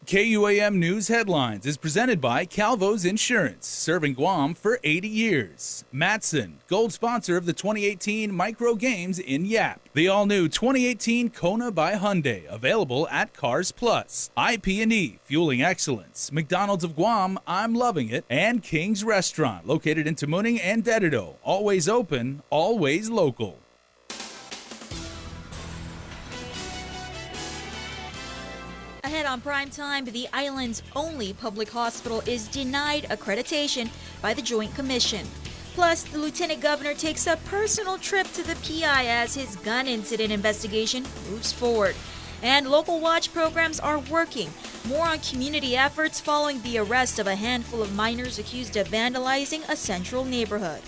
KUAM News Headlines is presented by Calvo's Insurance, serving Guam for 80 years. Matson, gold sponsor of the 2018 Micro Games in Yap. The all-new 2018 Kona by Hyundai, available at Cars Plus. IP&E, fueling excellence. McDonald's of Guam, I'm loving it. And King's Restaurant, located in Tamuning and Dedido. Always open, always local. Ahead on prime time, the island's only public hospital is denied accreditation by the Joint Commission. Plus, the Lieutenant Governor takes a personal trip to the PI as his gun incident investigation moves forward. And local watch programs are working. More on community efforts following the arrest of a handful of minors accused of vandalizing a central neighborhood.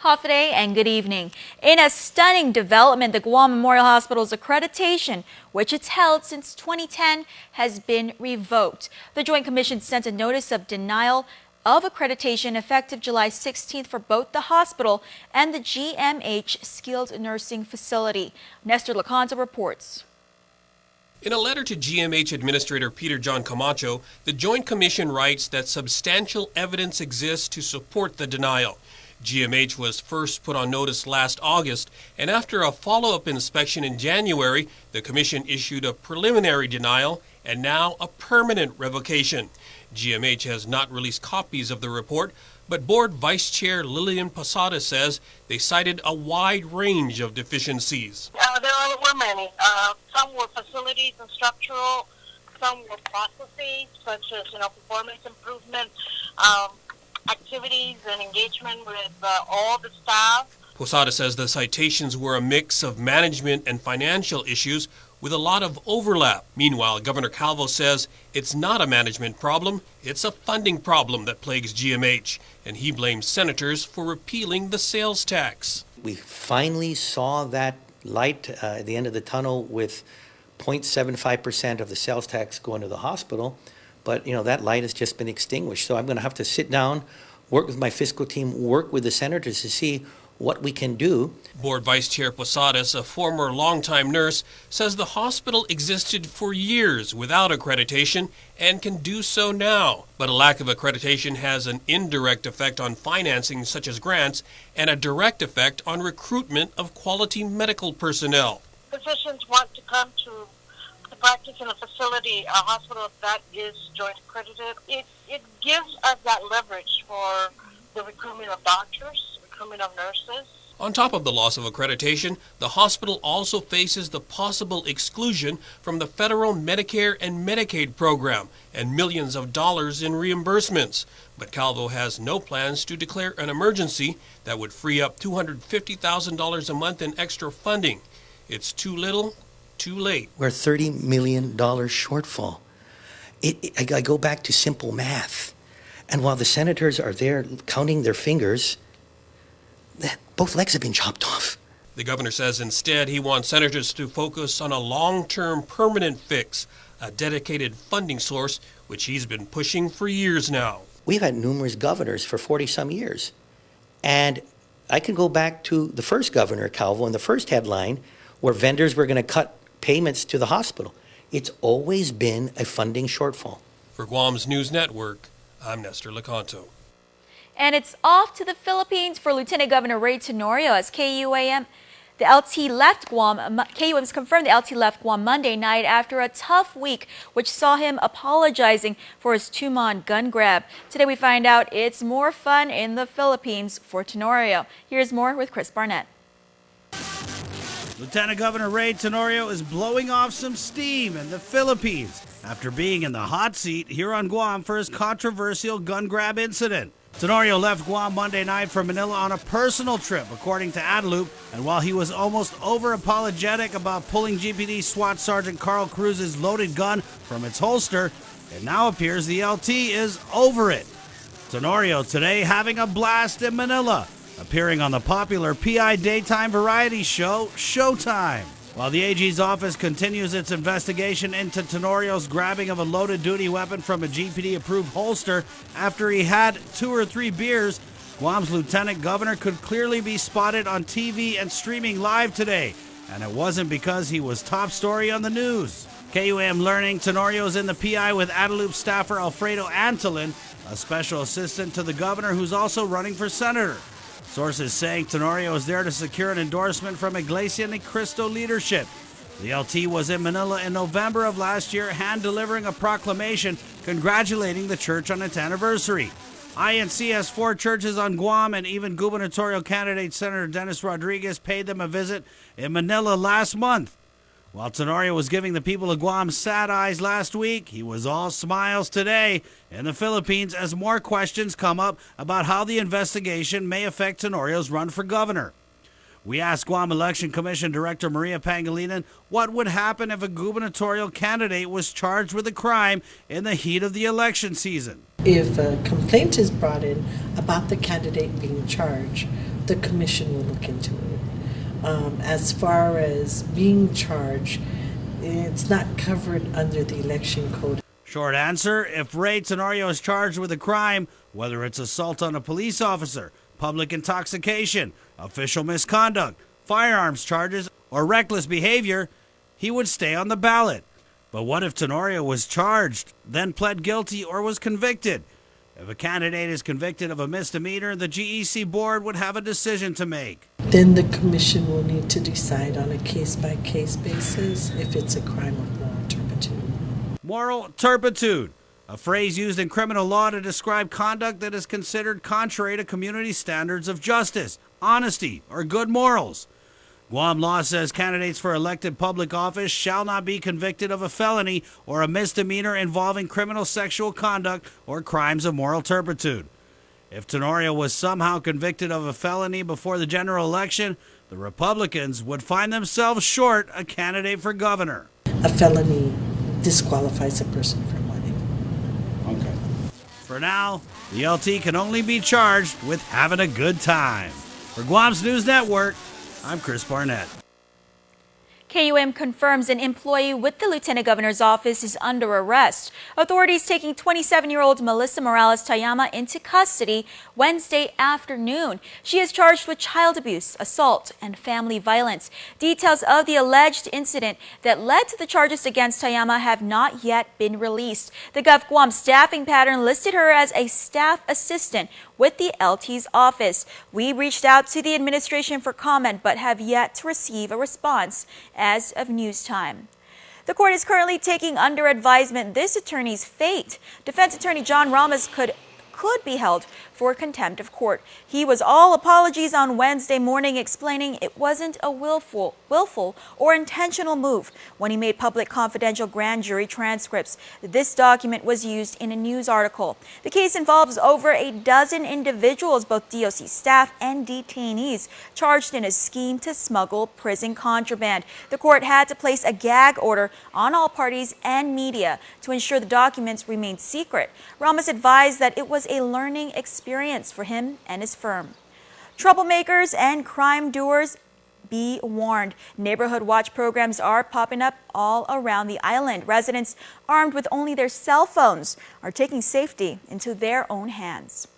Hafa and good evening. In a stunning development, the Guam Memorial Hospital's accreditation, which it's held since 2010, has been revoked. The Joint Commission sent a notice of denial of accreditation effective July 16th for both the hospital and the GMH Skilled Nursing Facility. Nestor Lacanto reports. In a letter to GMH Administrator Peter John Camacho, the Joint Commission writes that substantial evidence exists to support the denial. GMH was first put on notice last August, and after a follow-up inspection in January, the Commission issued a preliminary denial and now a permanent revocation. GMH has not released copies of the report, but Board Vice Chair Lillian Posada says they cited a wide range of deficiencies. There were many. Some were facilities and structural, some were processes, such as performance improvement, activities and engagement with all the staff. Posada says the citations were a mix of management and financial issues with a lot of overlap. Meanwhile, Governor Calvo says it's not a management problem, it's a funding problem that plagues GMH, and he blames senators for repealing the sales tax. We finally saw that light at the end of the tunnel with 0.75% of the sales tax going to the hospital. But, that light has just been extinguished. So I'm going to have to sit down, work with my fiscal team, work with the senators to see what we can do. Board Vice Chair Posadas, a former longtime nurse, says the hospital existed for years without accreditation and can do so now. But a lack of accreditation has an indirect effect on financing, such as grants, and a direct effect on recruitment of quality medical personnel. Physicians want to come to practice in a facility, a hospital that is joint accredited. It gives us that leverage for the recruitment of doctors, recruitment of nurses. On top of the loss of accreditation, the hospital also faces the possible exclusion from the federal Medicare and Medicaid program and millions of dollars in reimbursements. But Calvo has no plans to declare an emergency that would free up $250,000 a month in extra funding. It's too little, too late. We're $30 million shortfall. I go back to simple math. And while the senators are there counting their fingers, both legs have been chopped off. The governor says instead he wants senators to focus on a long-term permanent fix, a dedicated funding source, which he's been pushing for years now. We've had numerous governors for 40-some years. And I can go back to the first governor, Calvo, in the first headline, where vendors were going to cut payments to the hospital. It's always been a funding shortfall. For Guam's News Network, I'm Nestor Lacanto. And it's off to the Philippines for Lieutenant Governor Ray Tenorio as KUAM. The LT left Guam. KUAM has confirmed the LT left Guam Monday night after a tough week, which saw him apologizing for his Tumon gun grab. Today we find out it's more fun in the Philippines for Tenorio. Here's more with Chris Barnett. Lieutenant Governor Ray Tenorio is blowing off some steam in the Philippines after being in the hot seat here on Guam for his controversial gun grab incident. Tenorio left Guam Monday night for Manila on a personal trip, according to Adelup, and while he was almost over-apologetic about pulling GPD SWAT Sergeant Carl Cruz's loaded gun from its holster, it now appears the LT is over it. Tenorio today having a blast in Manila, appearing on the popular PI daytime variety show, Showtime. While the AG's office continues its investigation into Tenorio's grabbing of a loaded duty weapon from a GPD-approved holster after he had 2 or 3 beers, Guam's Lieutenant Governor could clearly be spotted on TV and streaming live today. And it wasn't because he was top story on the news. KUAM Learning, Tenorio is in the PI with Adelup staffer Alfredo Antolin, a special assistant to the governor who's also running for senator. Sources saying Tenorio is there to secure an endorsement from Iglesia Ni Cristo leadership. The LT was in Manila in November of last year, hand-delivering a proclamation congratulating the church on its anniversary. INC has 4 churches on Guam, and even gubernatorial candidate Senator Dennis Rodriguez paid them a visit in Manila last month. While Tenorio was giving the people of Guam sad eyes last week, he was all smiles today in the Philippines as more questions come up about how the investigation may affect Tenorio's run for governor. We asked Guam Election Commission Director Maria Pangilinan what would happen if a gubernatorial candidate was charged with a crime in the heat of the election season. If a complaint is brought in about the candidate being charged, the commission will look into it. As far as being charged, it's not covered under the election code. Short answer, if Ray Tenorio is charged with a crime, whether it's assault on a police officer, public intoxication, official misconduct, firearms charges, or reckless behavior, he would stay on the ballot. But what if Tenorio was charged, then pled guilty, or was convicted? If a candidate is convicted of a misdemeanor, the GEC board would have a decision to make. Then the commission will need to decide on a case-by-case basis if it's a crime of moral turpitude. Moral turpitude, a phrase used in criminal law to describe conduct that is considered contrary to community standards of justice, honesty, or good morals. Guam law says candidates for elected public office shall not be convicted of a felony or a misdemeanor involving criminal sexual conduct or crimes of moral turpitude. If Tenorio was somehow convicted of a felony before the general election, the Republicans would find themselves short a candidate for governor. A felony disqualifies a person from running. Okay. For now, the LT can only be charged with having a good time. For Guam's News Network, I'm Chris Barnett. KUAM confirms an employee with the Lieutenant Governor's office is under arrest. Authorities taking 27-year-old Melissa Morales Tayama into custody Wednesday afternoon. She is charged with child abuse, assault, and family violence. Details of the alleged incident that led to the charges against Tayama have not yet been released. The Gov Guam staffing pattern listed her as a staff assistant with the LT's office. We reached out to the administration for comment but have yet to receive a response as of news time. The court is currently taking under advisement this attorney's fate. Defense attorney John Ramos could be held for contempt of court. He was all apologies on Wednesday morning, explaining it wasn't a willful or intentional move when he made public confidential grand jury transcripts. This document was used in a news article. The case involves over a dozen individuals, both DOC staff and detainees, charged in a scheme to smuggle prison contraband. The court had to place a gag order on all parties and media to ensure the documents remained secret. Ramos advised that it was a learning experience for him and his firm. Troublemakers and crime doers, be warned. Neighborhood watch programs are popping up all around the island. Residents armed with only their cell phones are taking safety into their own hands.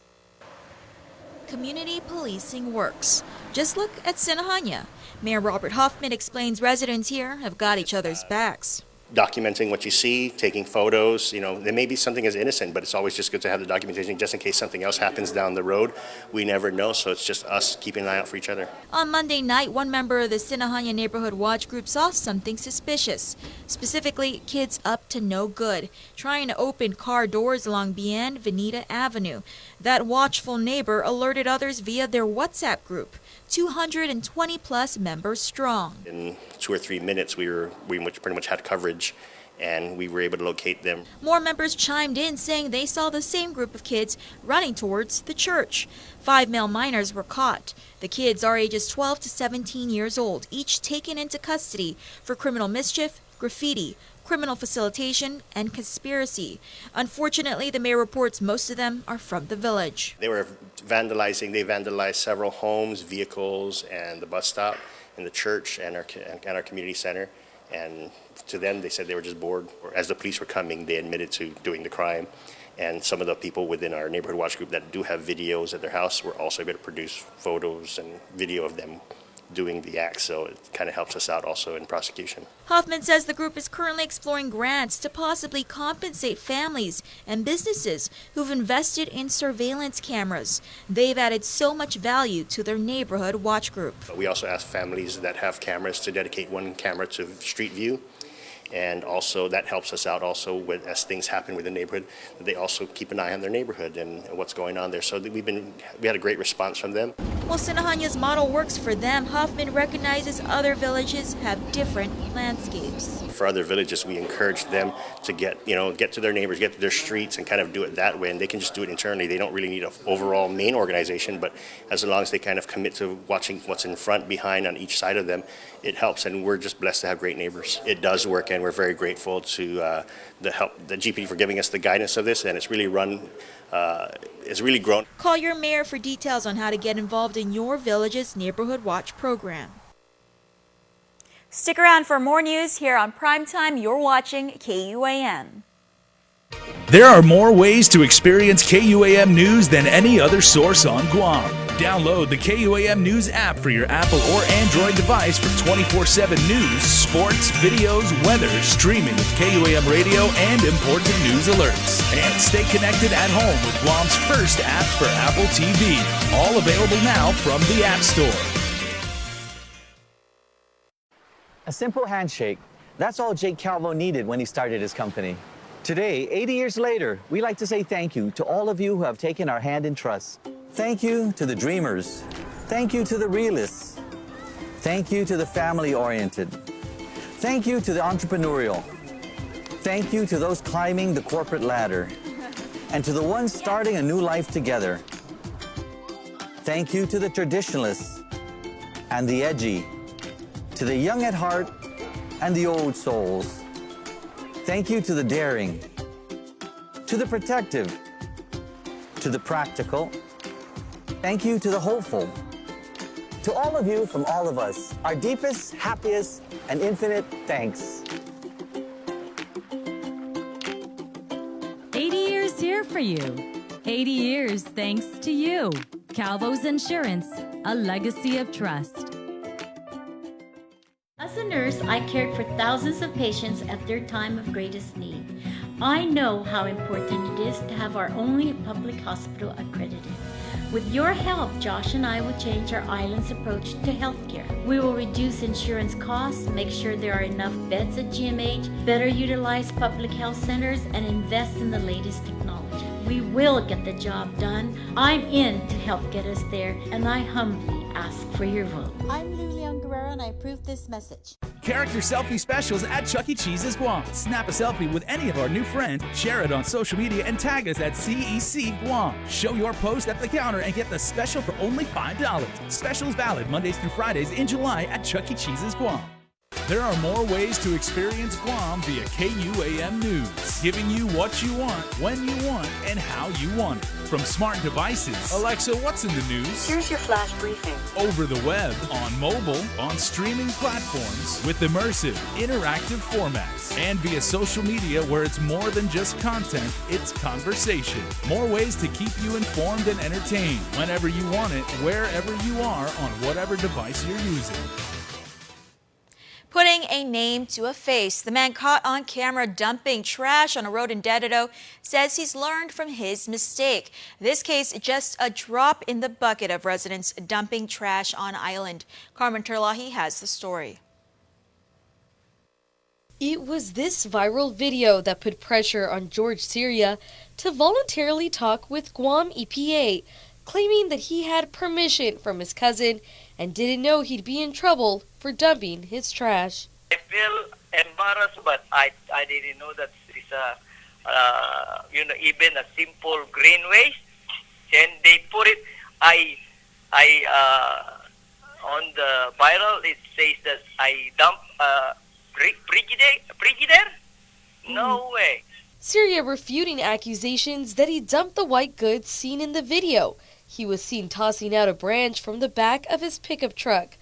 Community policing works. Just look at Sinahanya. Mayor Robert Hoffman explains residents here have got each other's backs. Documenting what you see, taking photos, there may be something as innocent, but it's always just good to have the documentation just in case something else happens down the road. We never know, so it's just us keeping an eye out for each other. On Monday night, one member of the Sinahanya Neighborhood Watch Group saw something suspicious, specifically kids up to no good, trying to open car doors along Bien Veneta Avenue. That watchful neighbor alerted others via their WhatsApp group, 220 plus members strong. In 2 or 3 minutes, we pretty much had coverage, and we were able to locate them. More members chimed in, saying they saw the same group of kids running towards the church. 5 male minors were caught. The kids are ages 12 to 17 years old, each taken into custody for criminal mischief, graffiti, criminal facilitation, and conspiracy. Unfortunately, the mayor reports most of them are from the village. They were vandalizing. They vandalized several homes, vehicles, and the bus stop, and the church, and our community center. And to them, they said they were just bored. As the police were coming, they admitted to doing the crime. And some of the people within our neighborhood watch group that do have videos at their house were also able to produce photos and video of them doing the act. So it kind of helps us out also in prosecution. Hoffman says the group is currently exploring grants to possibly compensate families and businesses who've invested in surveillance cameras. They've added so much value to their neighborhood watch group. We also ask families that have cameras to dedicate one camera to street view. And also that helps us out also as things happen with the neighborhood, they also keep an eye on their neighborhood and what's going on there. So we had a great response from them. While Sinahanya's model works for them, Hoffman recognizes other villages have different landscapes. For other villages, we encourage them to get to their neighbors, get to their streets, and kind of do it that way. And they can just do it internally. They don't really need an overall main organization, but as long as they kind of commit to watching what's in front, behind, on each side of them, it helps. And we're just blessed to have great neighbors. It does work, and we're very grateful to the GPD for giving us the guidance of this, and it's really it's really grown. Call your mayor for details on how to get involved in your village's Neighborhood Watch program. Stick around for more news here on Primetime. You're watching KUAM. There are more ways to experience KUAM news than any other source on Guam. Download the KUAM News app for your Apple or Android device for 24/7 news, sports, videos, weather, streaming with KUAM radio, and important news alerts. And stay connected at home with Guam's first app for Apple TV. All available now from the App Store. A simple handshake. That's all Jake Calvo needed when he started his company. Today, 80 years later, we like to say thank you to all of you who have taken our hand in trust. Thank you to the dreamers. Thank you to the realists. Thank you to the family-oriented. Thank you to the entrepreneurial. Thank you to those climbing the corporate ladder. And to the ones starting a new life together. Thank you to the traditionalists and the edgy. To the young at heart and the old souls. Thank you to the daring, to the protective, to the practical. Thank you to the hopeful. To all of you from all of us, our deepest, happiest, and infinite thanks. 80 years here for you. 80 years thanks to you. Calvo's Insurance, a legacy of trust. As a nurse, I cared for thousands of patients at their time of greatest need. I know how important it is to have our only public hospital accredited. With your help, Josh and I will change our island's approach to healthcare. We will reduce insurance costs, make sure there are enough beds at GMH, better utilize public health centers, and invest in the latest technology. We will get the job done. I'm in to help get us there, and I humbly ask for your vote. I'm Lilian Guerrero, and I approve this message. Character selfie specials at Chuck E. Cheese's Guam. Snap a selfie with any of our new friends, share it on social media, and tag us at CEC Guam. Show your post at the counter and get the special for only $5. Specials valid Mondays through Fridays in July at Chuck E. Cheese's Guam. There are more ways to experience Guam via KUAM News, giving you what you want, when you want, and how you want it. From smart devices, Alexa, what's in the news? Here's your flash briefing. Over the web, on mobile, on streaming platforms, with immersive, interactive formats, and via social media where it's more than just content, it's conversation. More ways to keep you informed and entertained whenever you want it, wherever you are, on whatever device you're using. Putting a name to a face, the man caught on camera dumping trash on a road in Tenorio says he's learned from his mistake. This case, just a drop in the bucket of residents dumping trash on island. Carmen Terlahi has the story. It was this viral video that put pressure on George Syria to voluntarily talk with Guam EPA, claiming that he had permission from his cousin and didn't know he'd be in trouble for dumping his trash. I feel embarrassed, but I didn't know that it's even a simple green waste. And they put it, on the viral, it says that I dump Frigidaire? No way. Syria refuting accusations that he dumped the white goods seen in the video. He was seen tossing out a branch from the back of his pickup truck.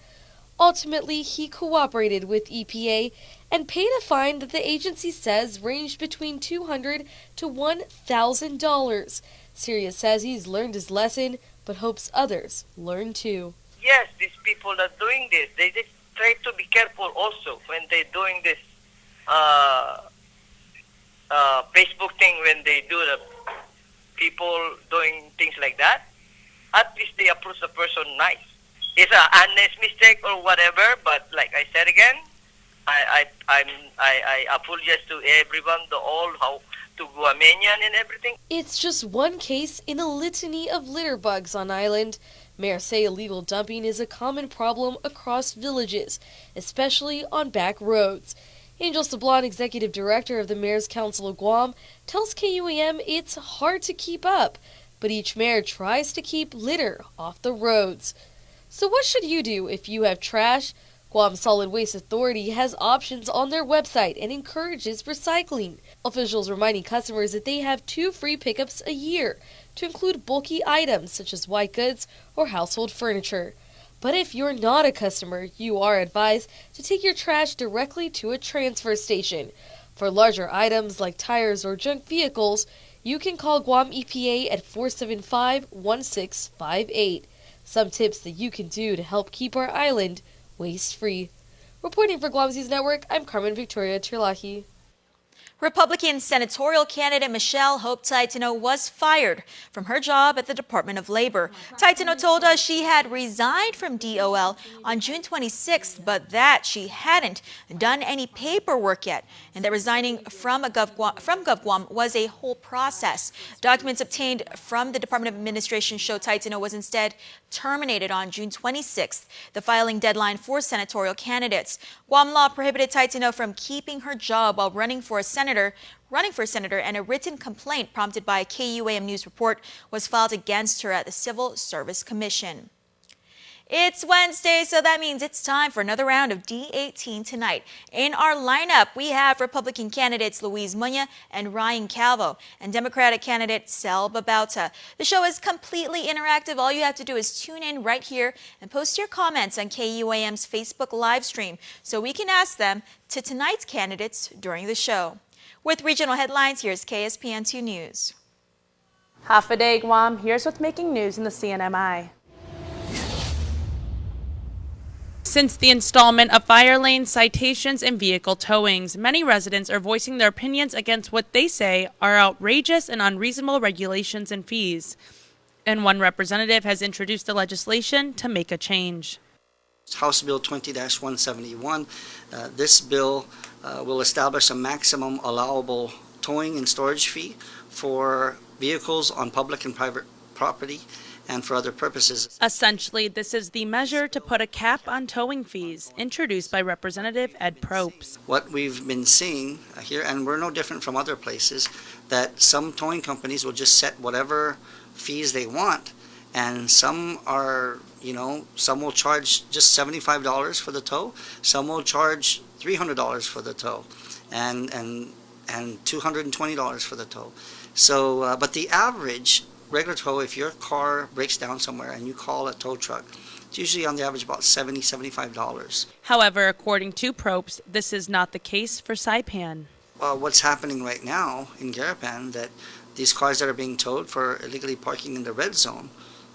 Ultimately, he cooperated with EPA and paid a fine that the agency says ranged between $200 to $1,000. Syria says he's learned his lesson, but hopes others learn too. yes, these people are doing this. They just try to be careful also when they're doing this Facebook thing, when they do the people doing things like that. At least they approach the person nice. It's an honest mistake or whatever, but like I said again, I apologize to everyone, how to Guamanian and everything. It's just one case in a litany of litter bugs on island. Mayors say illegal dumping is a common problem across villages, especially on back roads. Angel Sablon, executive director of the Mayor's Council of Guam, tells KUAM it's hard to keep up, but each mayor tries to keep litter off the roads. So what should you do if you have trash? Guam Solid Waste Authority has options on their website and encourages recycling. Officials reminding customers that they have 2 free pickups a year to include bulky items such as white goods or household furniture. But if you're not a customer, you are advised to take your trash directly to a transfer station. For larger items like tires or junk vehicles, you can call Guam EPA at 475-1658. Some tips that you can do to help keep our island waste-free. Reporting for Guam News Network, I'm Carmen Victoria Tirlahi. Republican senatorial candidate Michelle Hope Taitano was fired from her job at the Department of Labor. Taitano told us she had resigned from DOL on June 26th, but that she hadn't done any paperwork yet, and that resigning from GovGuam was a whole process. Documents obtained from the Department of Administration show Taitano was instead terminated on June 26th, the filing deadline for senatorial candidates. Guam law prohibited Taitano from keeping her job while running for senator, and a written complaint prompted by a KUAM News report was filed against her at the Civil Service Commission. It's Wednesday, so that means it's time for another round of D18 tonight. In our lineup, we have Republican candidates Luis Muña and Ryan Calvo, and Democratic candidate Selva Bauta. The show is completely interactive. All you have to do is tune in right here and post your comments on KUAM's Facebook live stream so we can ask them to tonight's candidates during the show. With regional headlines, here's KSPN 2 News. Half a day, Guam. Here's what's making news in the CNMI. Since the installment of fire lane citations and vehicle towings, many residents are voicing their opinions against what they say are outrageous and unreasonable regulations and fees. And one representative has introduced the legislation to make a change. House Bill 20-171. This bill will establish a maximum allowable towing and storage fee for vehicles on public and private property and for other purposes. Essentially, this is the measure to put a cap on towing fees, introduced by Representative Ed Probst. What we've been seeing here, and we're no different from other places, that some towing companies will just set whatever fees they want, and some are, some will charge just $75 for the tow, some will charge $300 for the tow, and $220 for the tow. So, but the average regular tow, if your car breaks down somewhere and you call a tow truck, it's usually on the average about $75. However, according to Probst, this is not the case for Saipan. Well, what's happening right now in Garapan, that these cars that are being towed for illegally parking in the red zone,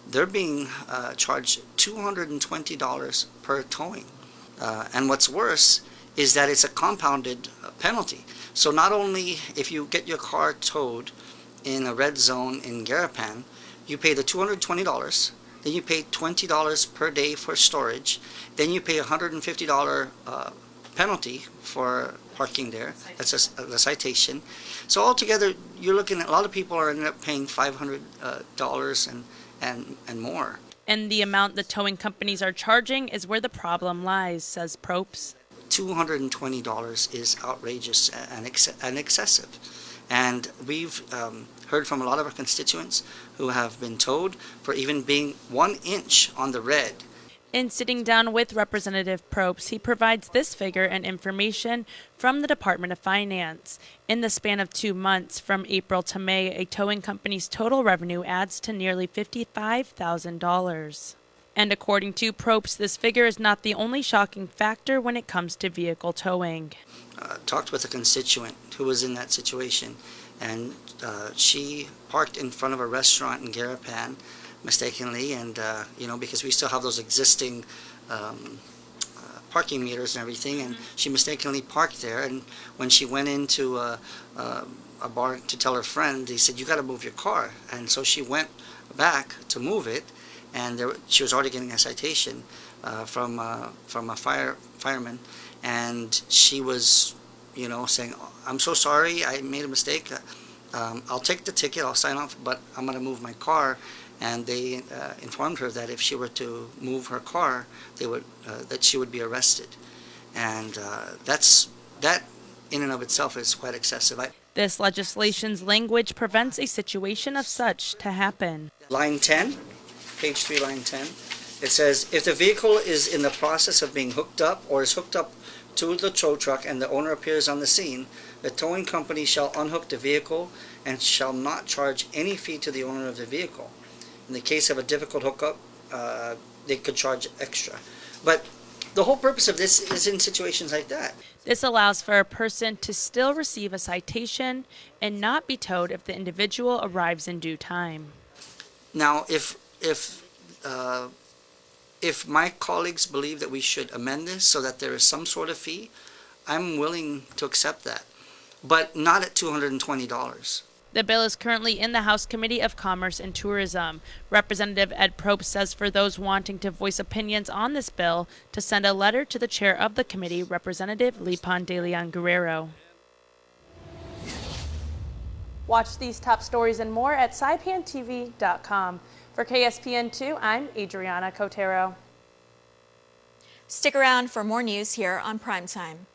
they're being charged $220 per towing. And what's worse is that it's a compounded penalty. So not only if you get your car towed in a red zone in Garapan, you pay the $220, then you pay $20 per day for storage, then you pay a $150 penalty for parking there. That's a citation. So altogether, you're looking at a lot of people are ending up paying $500 and more. And the amount the towing companies are charging is where the problem lies, says Probst. $220 is outrageous and excessive. And we've heard from a lot of our constituents who have been towed for even being 1 inch on the red. In sitting down with Representative Probst, he provides this figure and information from the Department of Finance. In the span of 2 months, from April to May, a towing company's total revenue adds to nearly $55,000. And according to Probst, this figure is not the only shocking factor when it comes to vehicle towing. Talked with a constituent who was in that situation, and she parked in front of a restaurant in Garapan mistakenly, and because we still have those existing parking meters and everything, and she mistakenly parked there. And when she went into a bar to tell her friend, they said, "You got to move your car." And so she went back to move it, and she was already getting a citation from a fireman, and she was, saying, "I'm so sorry, I made a mistake. I'll take the ticket, I'll sign off, but I'm going to move my car." And they informed her that if she were to move her car, that she would be arrested. And that in and of itself is quite excessive. This legislation's language prevents a situation of such to happen. Line 10, page 3, line 10, it says, if the vehicle is in the process of being hooked up or is hooked up to the tow truck and the owner appears on the scene, the towing company shall unhook the vehicle and shall not charge any fee to the owner of the vehicle. In the case of a difficult hookup, they could charge extra. But the whole purpose of this is in situations like that. This allows for a person to still receive a citation and not be towed if the individual arrives in due time. Now, if my colleagues believe that we should amend this so that there is some sort of fee, I'm willing to accept that, but not at $220. The bill is currently in the House Committee of Commerce and Tourism. Representative Ed Probst says for those wanting to voice opinions on this bill to send a letter to the chair of the committee, Representative Lipan de Leon Guerrero. Watch these top stories and more at saipantv.com. For KSPN2, I'm Adriana Cotero. Stick around for more news here on Primetime.